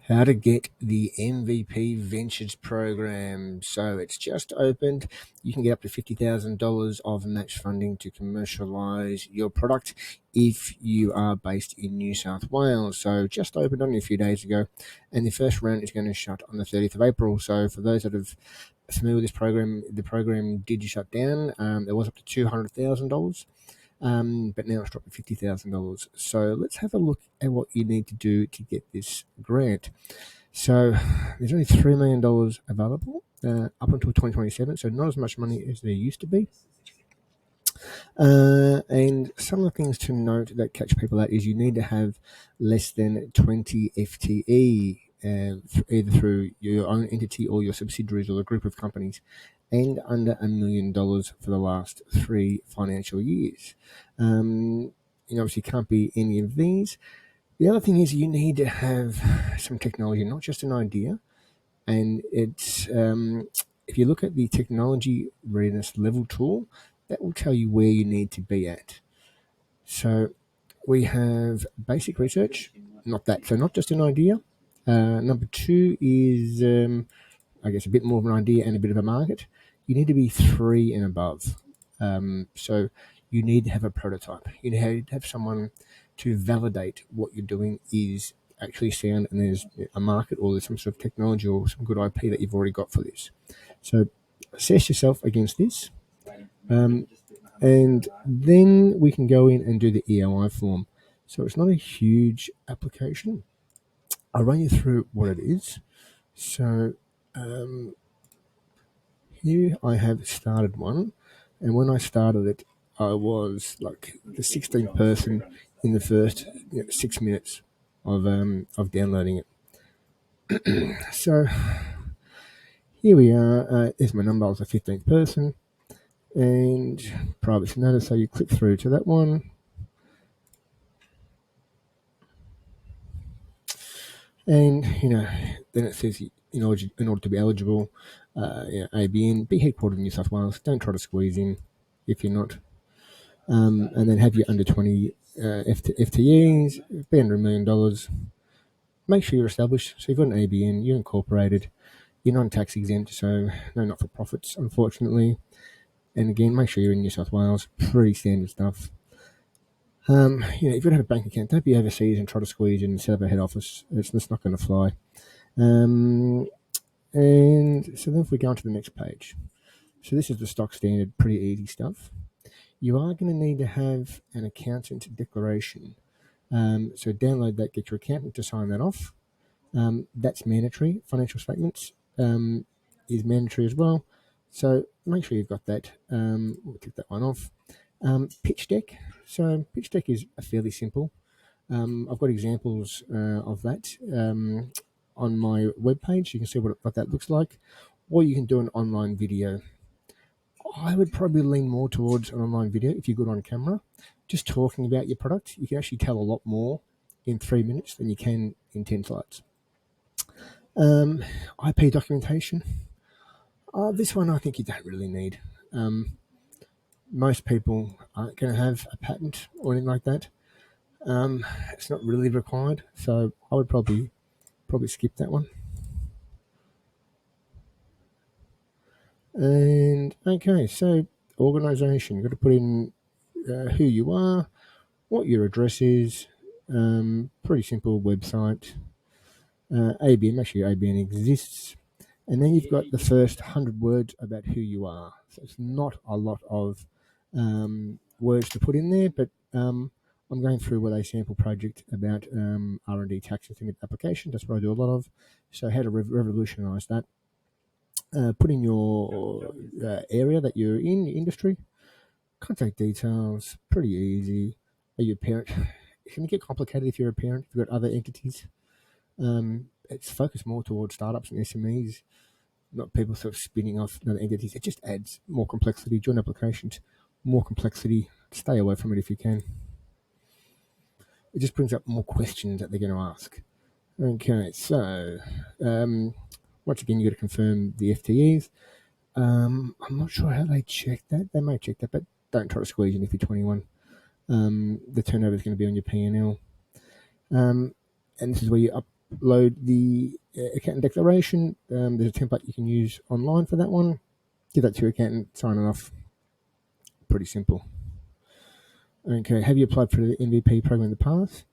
How to get the MVP Ventures program. So it's just opened. You can get up to $50,000 of match funding to commercialize your product if you are based in New South Wales. So just opened only a few days ago, and the first round is going to shut on the 30th of April. So for those that are familiar with this program, the program did shut down. It was up to $200,000. But now it's dropped to $50,000. So let's have a look at what you need to do to get this grant. So there's only $3 million available up until 2027, so not as much money as there used to be. And some of the things to note that catch people out is you need to have less than 20 FTE, either through your own entity or your subsidiaries or a group of companies, and under $1 million for the last 3 financial years. Obviously can't be any of these. The other thing is you need to have some technology, not just an idea. And it's if you look at the Technology Readiness Level tool, that will tell you where you need to be at. So we have basic research, not just an idea. Number 2 is, I guess, a bit more of an idea and a bit of a market. You need to be 3 and above. So you need to have a prototype. You need to have someone to validate what you're doing is actually sound, and there's a market or there's some sort of technology or some good IP that you've already got for this. So assess yourself against this. And then we can go in and do the EOI form. So it's not a huge application. I'll run you through what it is. So here I have started one, and when I started it, I was like the 16th person in the first 6 minutes of downloading it. So here we are. There's my number. I was the 15th person, and privacy notice. So you click through to that one, and then it says in order to be eligible, ABN, be headquartered in New South Wales. Don't try to squeeze in if you're not. And then have your under 20 FTEs, be under $1 million. Make sure you're established. So you've got an ABN, you're incorporated, you're non-tax exempt, so no not-for-profits, unfortunately. And again, make sure you're in New South Wales. Pretty standard stuff. If you don't have a bank account, don't be overseas and try to squeeze in and set up a head office. It's not going to fly. And so then if we go on to the next page. So this is the stock standard, pretty easy stuff. You are going to need to have an accountant declaration. So download that, get your accountant to sign that off. That's mandatory. Financial statements is mandatory as well. So make sure you've got that. We'll tick that one off. Pitch deck. So pitch deck is fairly simple. I've got examples of that on my webpage. You can see what that looks like. Or you can do an online video. I would probably lean more towards an online video if you're good on camera. Just talking about your product, you can actually tell a lot more in 3 minutes than you can in 10 slides. IP documentation. This one I think you don't really need. Most people aren't going to have a patent or anything like that. It's not really required, so I would probably skip that one. And okay, so organisation, you've got to put in who you are, what your address is, pretty simple website, ABN, make sure your ABN exists, and then you've got the first 100 words about who you are. So it's not a lot of words to put in there, but I'm going through with a sample project about R&D tax incentive application. That's what I do a lot of. So how to revolutionise that. Put in your area that you're in, your industry. Contact details, pretty easy. Are you a parent? It can get complicated if you're a parent, if you've got other entities. It's focused more towards startups and SMEs, not people sort of spinning off other entities. It just adds more complexity. Joint applications, more complexity. Stay away from it if you can. It just brings up more questions that they're going to ask. Okay, so once again, you've got to confirm the FTEs. I'm not sure how they check that. They may check that, but don't try to squeeze in if you're 21. The turnover is going to be on your P&L. And this is where you upload the accountant declaration. There's a template you can use online for that one. Give that to your accountant, sign it off. Pretty simple. Okay, have you applied for the MVP program in the past?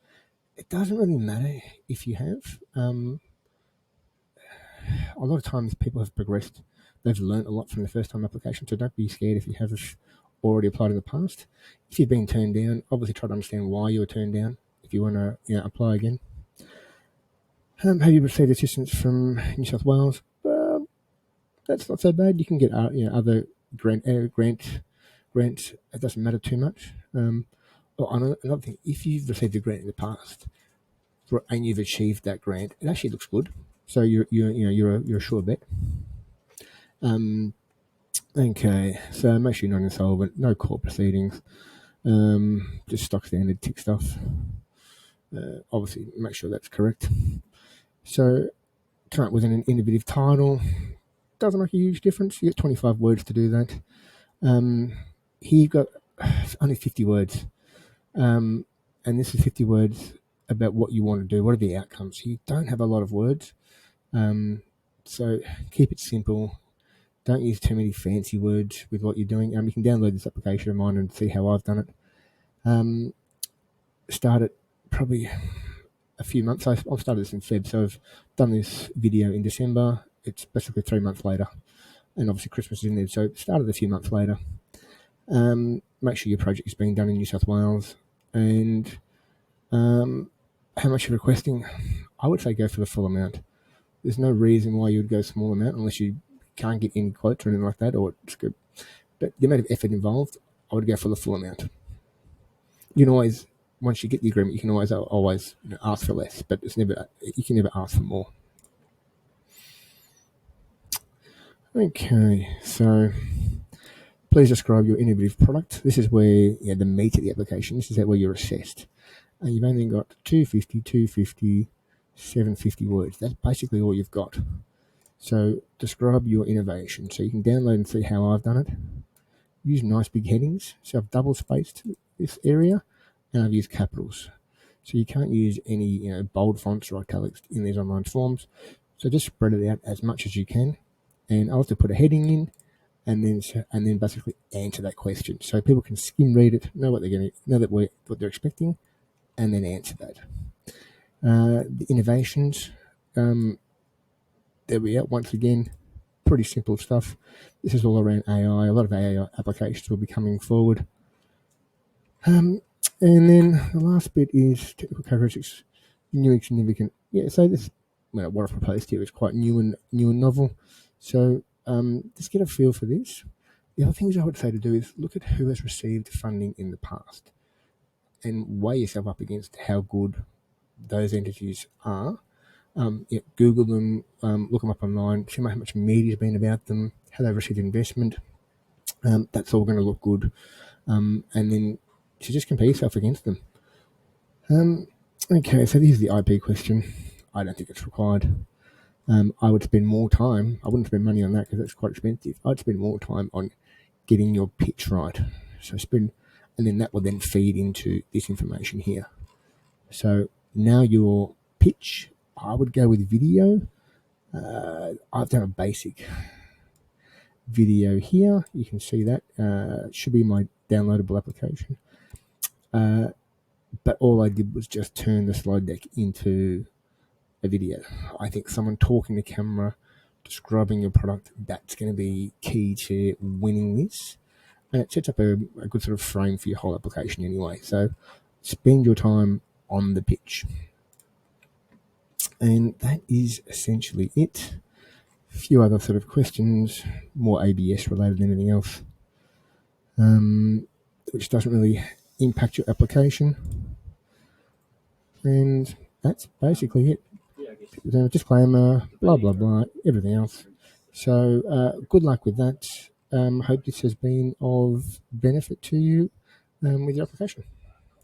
It doesn't really matter if you have. A lot of times people have progressed. They've learned a lot from the first time application, so don't be scared if you have already applied in the past. If you've been turned down, obviously try to understand why you were turned down if you want to apply again. Have you received assistance from New South Wales? That's not so bad. You can get other grants. It doesn't matter too much. Another thing, if you've received a grant in the past and you've achieved that grant, it actually looks good. So you're a sure bet. Okay, so make sure you're not insolvent, no court proceedings, just stock standard tick stuff. Obviously, make sure that's correct. So, come up with an innovative title. Doesn't make a huge difference. You get 25 words to do that. Here you've got only 50 words, and this is 50 words about what you want to do. What are the outcomes? You don't have a lot of words, so keep it simple. Don't use too many fancy words with what you're doing. You can download this application of mine and see how I've done it. Start it probably a few months. I've started this in Feb, so I've done this video in December. It's basically 3 months later, and obviously Christmas is in there, so it started a few months later. Make sure your project is being done in New South Wales, and how much you're requesting. I would say go for the full amount. There's no reason why you would go small amount unless you can't get any quotes or anything like that, or it's good. But the amount of effort involved, I would go for the full amount. You can always, once you get the agreement, you can always ask for less, but you can never ask for more. Okay, so please describe your innovative product. This is where the meat of the application. This is where you're assessed. You've only got 250, 250, 750 words. That's basically all you've got. So describe your innovation. So you can download and see how I've done it. Use nice big headings. So I've double spaced this area, and I've used capitals. So you can't use any bold fonts or italics in these online forms. So just spread it out as much as you can, and I'll have to put a heading in, and then basically answer that question, so people can skim read it, know what they're expecting, and then answer that. The innovations. There we are. Once again, pretty simple stuff. This is all around AI. A lot of AI applications will be coming forward. And then the last bit is technical characteristics, new and significant. Yeah, so this, what I've proposed here is quite new and novel. So just get a feel for this. The other things I would say to do is look at who has received funding in the past and weigh yourself up against how good those entities are. Google them, look them up online, see how much media's been about them, how they've received investment. That's all going to look good. And then to just compare yourself against them. Okay, so here's the IP question. I don't think it's required. I would spend more time. I wouldn't spend money on that because that's quite expensive. I'd spend more time on getting your pitch right. And then that will then feed into this information here. So now your pitch, I would go with video. I've done a basic video here. You can see that. It should be my downloadable application. But all I did was just turn the slide deck into a video. I think someone talking to camera, describing your product, that's going to be key to winning this. And it sets up a good sort of frame for your whole application anyway. So spend your time on the pitch. And that is essentially it. A few other sort of questions, more ABS related than anything else, which doesn't really impact your application. And that's basically it. Disclaimer, blah, blah, blah, everything else. So good luck with that. Hope this has been of benefit to you with your application.